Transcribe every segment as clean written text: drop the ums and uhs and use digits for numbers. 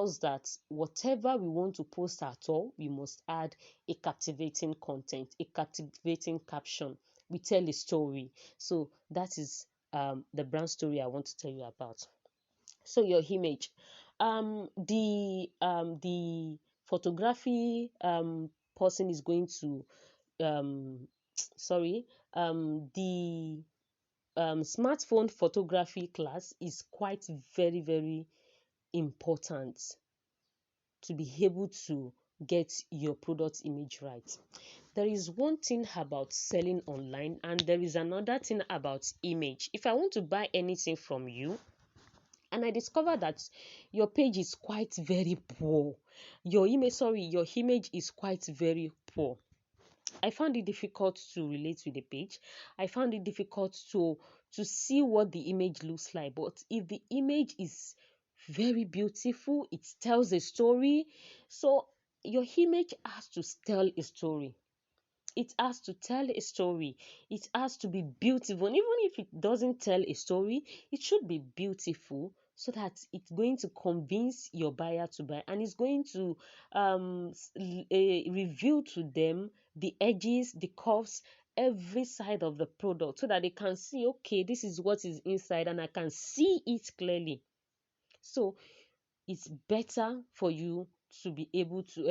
that whatever we want to post at all, we must add a captivating content, a captivating caption. We tell a story. So that is the brand story I want to tell you about. So your image, the photography person is going to sorry the smartphone photography class is quite very important to be able to get your product image right. There is one thing about selling online, and there is another thing about image. If I want to buy anything from you and I discover that your page is quite very poor, your image is quite very poor, I found it difficult to relate with the page. I found it difficult to see what the image looks like. But if the image is very beautiful, it tells a story. So your image has to tell a story. It has to tell a story. It has to be beautiful. And even if it doesn't tell a story, it should be beautiful so that it's going to convince your buyer to buy, and it's going to reveal to them the edges, the curves, every side of the product so that they can see, okay, this is what is inside and I can see it clearly. So it's better for you to be able to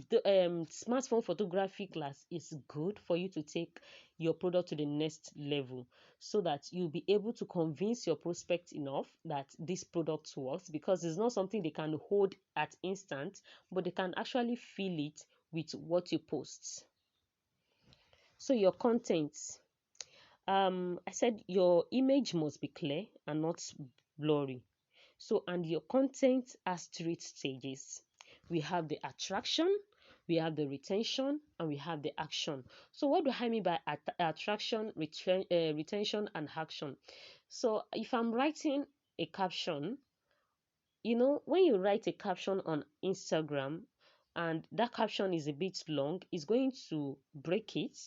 the smartphone photography class is good for you to take your product to the next level so that you'll be able to convince your prospect enough that this product works, because it's not something they can hold at instant, but they can actually feel it with what you post. So your content, I said your image must be clear and not blurry. So, and your content has three stages. We have the attraction, we have the retention, and we have the action. So, what do I mean by attraction, retention, and action? So, if I'm writing a caption, when you write a caption on Instagram and that caption is a bit long, it's going to break it.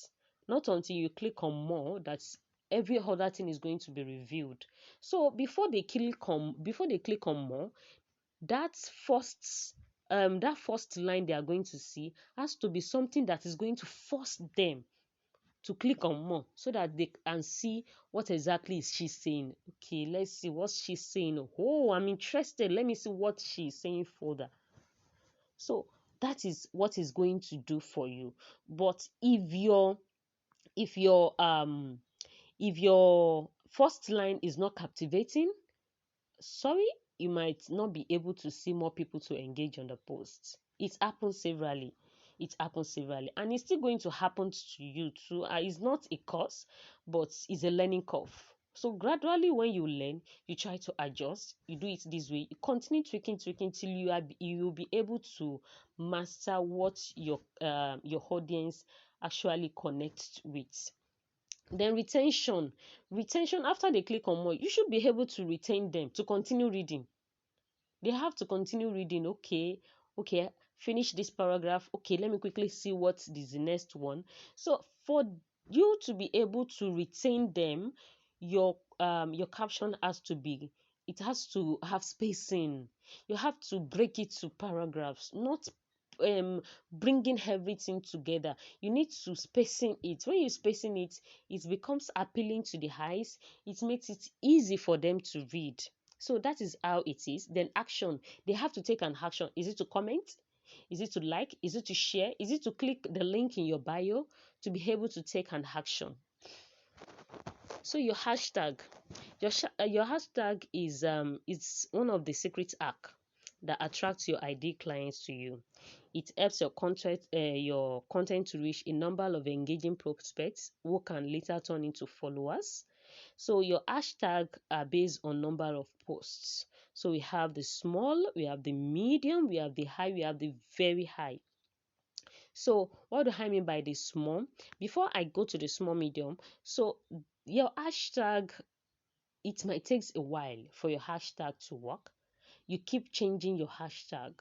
Not until you click on more that every other thing is going to be revealed. So before they click on more, that first line they are going to see has to be something that is going to force them to click on more so that they can see what exactly is she saying. Okay, let's see what she's saying. Oh, I'm interested. Let me see what she's saying further. So that is what is going to do for you. But if your if your first line is not captivating, sorry, you might not be able to see more people to engage on the post. It happens severally. It happens severally. And it's still going to happen to you too. It's not a course, but it's a learning curve. So gradually when you learn, you try to adjust, you do it this way, you continue tweaking till you will be able to master what your audience actually connects with. Then retention, after they click on more, you should be able to retain them to continue reading. They have to continue reading. Okay, finish this paragraph. Okay, let me quickly see what is the next one. So for you to be able to retain them, your caption has to be, it has to have spacing. You have to break it to paragraphs, not bringing everything together. You need to spacing it. When you spacing it, it becomes appealing to the eyes. It makes it easy for them to read. So that is how it is. Then action, they have to take an action. Is it to comment? Is it to like? Is it to share? Is it to click the link in your bio to be able to take an action? So your hashtag, your hashtag is it's one of the secret hack that attracts your ID clients to you. It helps your content to reach a number of engaging prospects who can later turn into followers. So your hashtag are based on number of posts. So we have the small, we have the medium, we have the high, we have the very high. So what do I mean by the small? Before I go to the small medium, so your hashtag, it might take a while for your hashtag to work. You keep changing your hashtag.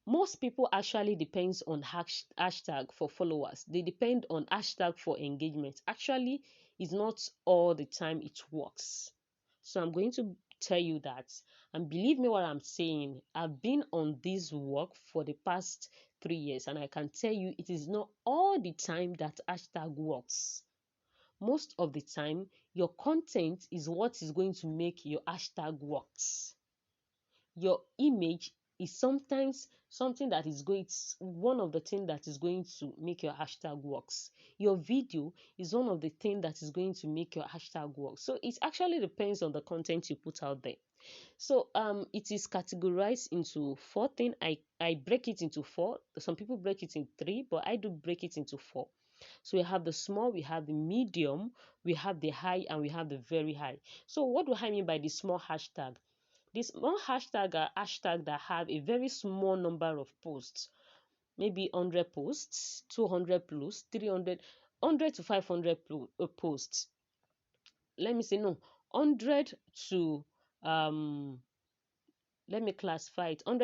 Most people actually depends on hashtag for followers. They depend on hashtag for engagement. Actually, it's not all the time it works. So I'm going to tell you that. And believe me what I'm saying, I've been on this work for the past 3 years, and I can tell you it is not all the time that hashtag works. Most of the time, your content is what is going to make your hashtag works. Your image is sometimes something that is going to, one of the things that is going to make your hashtag works. Your video is one of the things that is going to make your hashtag work. So it actually depends on the content you put out there. So it is categorized into four things. I break it into four. Some people break it in three, but I do break it into four. So we have the small, we have the medium, we have the high, and we have the very high. So what do I mean by the small hashtag? This small hashtag are hashtags that have a very small number of posts, maybe 100 posts, 200 plus, 300, 100 to 500 posts. Let me say no, 100 to let me classify it, 100